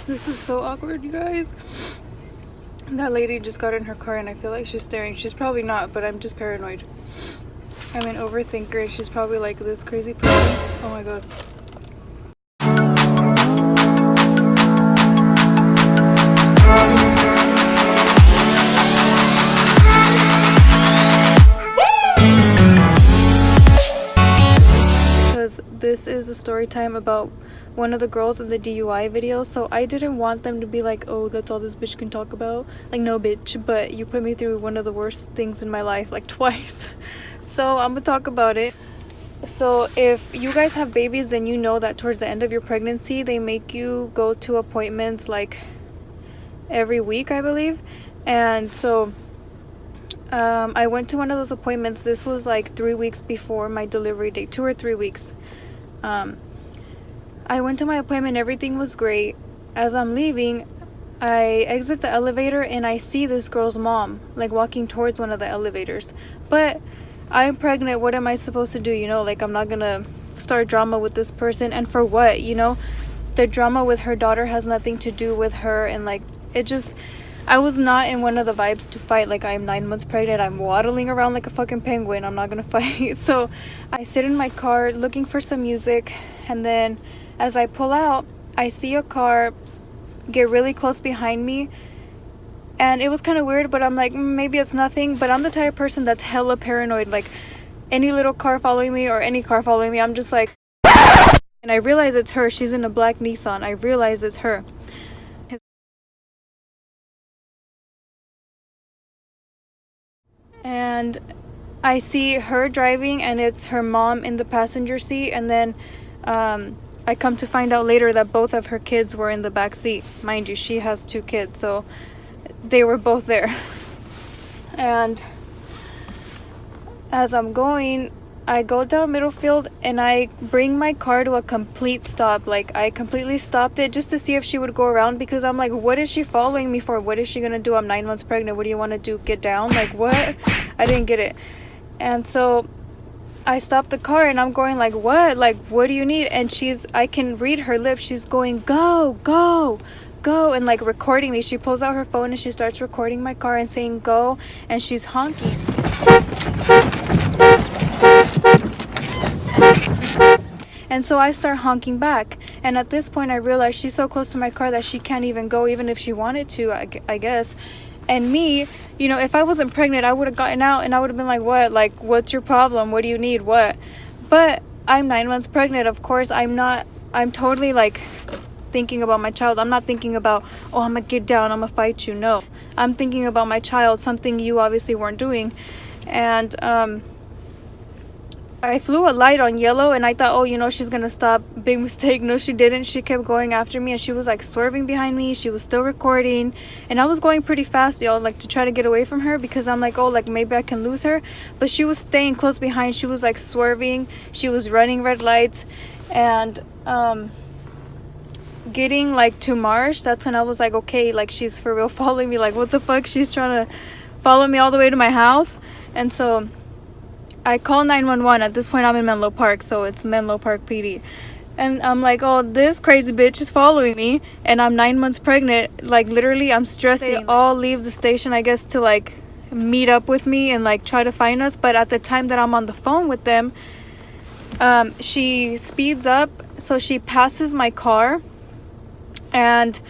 This is so awkward, you guys. That lady just got in her car and I feel like she's staring. She's probably not, but I'm just paranoid. I'm an overthinker and she's probably like this crazy person. Oh my god. Because this is a story time about one of the girls in the DUI video, so I didn't want them to be like, oh, that's all this bitch can talk about. Like, no bitch, but you put me through one of the worst things in my life, like twice. So I'm gonna talk about it. So if you guys have babies, then you know that towards the end of your pregnancy they make you go to appointments like every week, I believe. And so I went to one of those appointments. This was like 3 weeks before my delivery date, 2 or 3 weeks. I went to my appointment, everything was great. As I'm leaving, I exit the elevator and I see this girl's mom like walking towards one of the elevators. But I'm pregnant, what am I supposed to do? You know, like, I'm not gonna start drama with this person. And for what? You know, the drama with her daughter has nothing to do with her. And like, it just, I was not in one of the vibes to fight. Like, I'm 9 months pregnant, I'm waddling around like a fucking penguin, I'm not gonna fight. So I sit in my car looking for some music, and then as I pull out, I see a car get really close behind me. And it was kind of weird, but I'm like, maybe it's nothing. But I'm the type of person that's hella paranoid. Like, any little car following me or any car following me, I'm just like, and I realize it's her. She's in a black Nissan. I realize it's her. And I see her driving, and it's her mom in the passenger seat. And then I come to find out later that both of her kids were in the back seat. Mind you, she has 2 kids, so they were both there. And as I'm going, I go down Middlefield and I bring my car to a complete stop. Like, I completely stopped it just to see if she would go around, because I'm like, what is she following me for? What is she gonna do? I'm 9 months pregnant. What do you want to do? Get down? Like, what? I didn't get it. And so I stopped the car and I'm going like, what? Like, what do you need? And I can read her lips. She's going, go, go, go, and like recording me. She pulls out her phone and she starts recording my car and saying go, and she's honking. And so I start honking back. And at this point I realize she's so close to my car that she can't even go, even if she wanted to, I guess. And me, you know, if I wasn't pregnant, I would have gotten out and I would have been like, what? Like, what's your problem? What do you need? What? But I'm 9 months pregnant. Of course, I'm totally like thinking about my child. I'm not thinking about, oh, I'm gonna get down, I'm gonna fight you. No, I'm thinking about my child, something you obviously weren't doing. And I flew a light on yellow and I thought, oh, you know, she's gonna stop. Big mistake. No, she didn't. She kept going after me and she was like swerving behind me. She was still recording and I was going pretty fast, y'all, like to try to get away from her, because I'm like, oh, like maybe I can lose her. But she was staying close behind. She was like swerving, she was running red lights. And getting like to Marsh, that's when I was like, okay, like she's for real following me. Like, what the fuck? She's trying to follow me all the way to my house. And so I call 911. At this point I'm in Menlo Park, so it's Menlo Park PD. And I'm like, oh, this crazy bitch is following me and I'm 9 months pregnant. Like, literally I'm stressing. They all leave the station, I guess, to like meet up with me and like try to find us. But at the time that I'm on the phone with them, she speeds up, so she passes my car and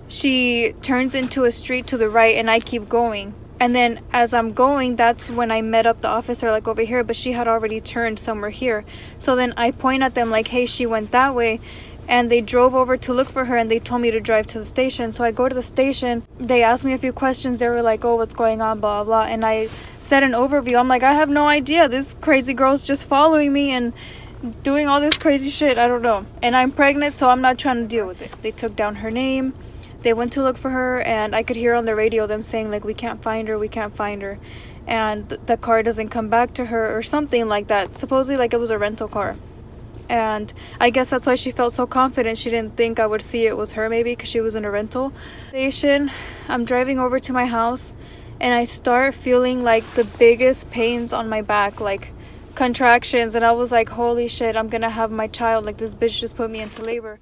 she turns into a street to the right, and I keep going. And then as I'm going, that's when I met up the officer like over here, but she had already turned somewhere here. So then I point at them like, hey, she went that way. And they drove over to look for her and they told me to drive to the station. So I go to the station. They asked me a few questions. They were like, oh, what's going on, blah, blah. And I said an overview. I'm like, I have no idea. This crazy girl's just following me and doing all this crazy shit. I don't know. And I'm pregnant, so I'm not trying to deal with it. They took down her name. They went to look for her, and I could hear on the radio them saying like, we can't find her, we can't find her, and the car doesn't come back to her or something like that. Supposedly like it was a rental car. And I guess that's why she felt so confident. She didn't think I would see it was her, maybe because she was in a rental station. I'm driving over to my house and I start feeling like the biggest pains on my back, like contractions. And I was like, holy shit, I'm gonna have my child. Like, this bitch just put me into labor.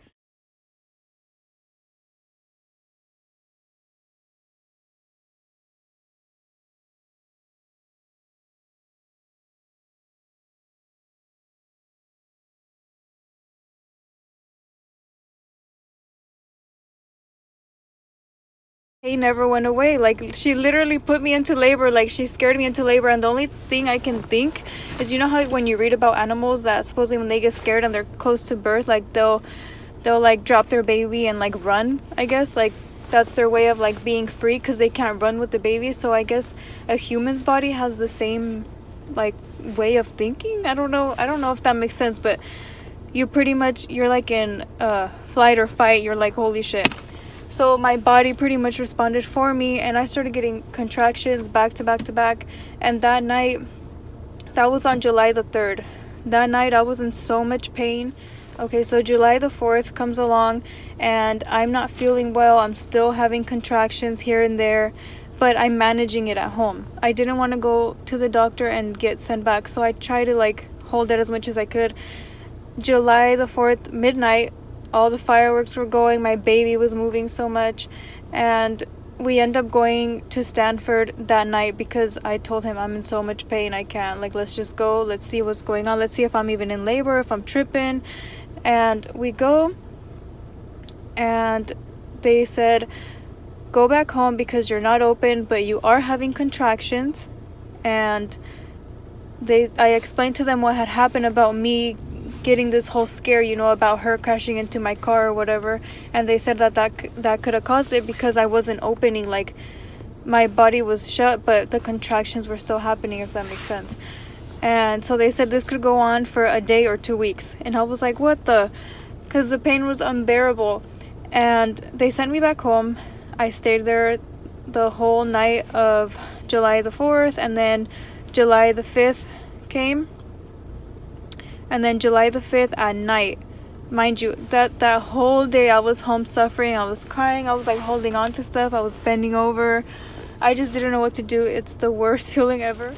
Pain never went away. Like, she literally put me into labor. Like, she scared me into labor, and the only thing I can think is, you know how when you read about animals that supposedly when they get scared and they're close to birth, like they'll like drop their baby and like run, I guess. Like, that's their way of like being free because they can't run with the baby. So I guess a human's body has the same like way of thinking. I don't know if that makes sense, but you pretty much, you're like in flight or fight. You're like, holy shit. So my body pretty much responded for me, and I started getting contractions back to back to back. And that night, that was on July the 3rd. That night I was in so much pain. Okay, so July the 4th comes along, and I'm not feeling well. I'm still having contractions here and there, but I'm managing it at home. I didn't want to go to the doctor and get sent back, so I tried to like hold it as much as I could. July the 4th, midnight, all the fireworks were going. My baby was moving so much, and we end up going to Stanford that night because I told him I'm in so much pain, I can't. Like, let's just go. Let's see what's going on. Let's see if I'm even in labor, if I'm tripping. And we go, and they said, go back home because you're not open, but you are having contractions. And I explained to them what had happened about me getting this whole scare, you know, about her crashing into my car or whatever. And they said that could have caused it because I wasn't opening. Like, my body was shut, but the contractions were still happening, if that makes sense. And so they said this could go on for a day or 2 weeks. And I was like, what the? Because the pain was unbearable. And they sent me back home. I stayed there the whole night of July the 4th, and then July the 5th came. And then July the 5th at night, mind you, that whole day I was home suffering. I was crying. I was like holding on to stuff. I was bending over. I just didn't know what to do. It's the worst feeling ever.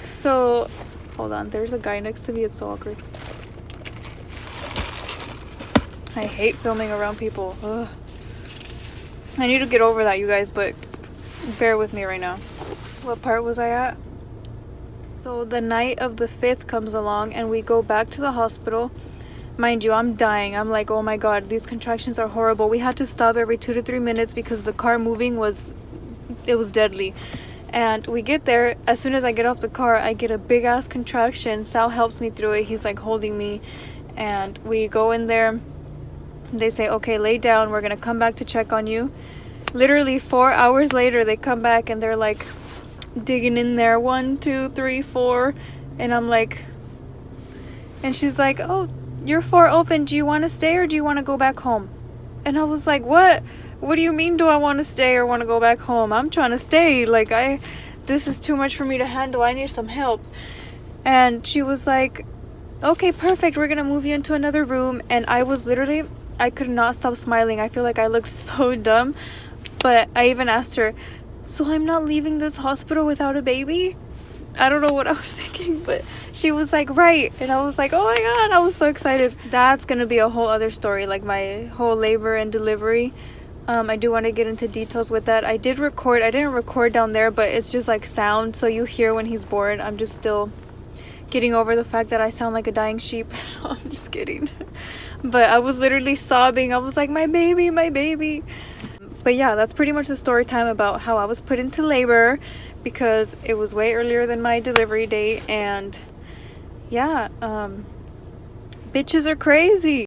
So, hold on. There's a guy next to me. It's so awkward. I hate filming around people. Ugh. I need to get over that, you guys, but bear with me right now. What part was I at? So the night of the 5th comes along, and we go back to the hospital. Mind you, I'm dying. I'm like, oh my god, these contractions are horrible. We had to stop every 2 to 3 minutes because the car moving was deadly. And we get there. As soon as I get off the car, I get a big ass contraction. Sal helps me through it. He's like holding me, and we go in there. They say, okay, lay down. We're gonna come back to check on you. Literally 4 hours later, they come back and they're like digging in there, 1, 2, 3, 4, and I'm like, and she's like, oh, you're 4 open. Do you want to stay or do you want to go back home? And I was like, what do you mean, do I want to stay or want to go back home? I'm trying to stay. Like, this is too much for me to handle. I need some help. And she was like, okay, perfect, we're gonna move you into another room. And I was literally, I could not stop smiling. I feel like I looked so dumb, but I even asked her, so I'm not leaving this hospital without a baby? I don't know what I was thinking, but she was like, right. And I was like, oh my god, I was so excited. That's gonna be a whole other story, like my whole labor and delivery. I do want to get into details with that. I didn't record down there, but it's just like sound, so you hear when he's born. I'm just still getting over the fact that I sound like a dying sheep. I'm just kidding. But I was literally sobbing. I was like, my baby, my baby. But yeah, that's pretty much the story time about how I was put into labor because it was way earlier than my delivery date. And yeah, bitches are crazy.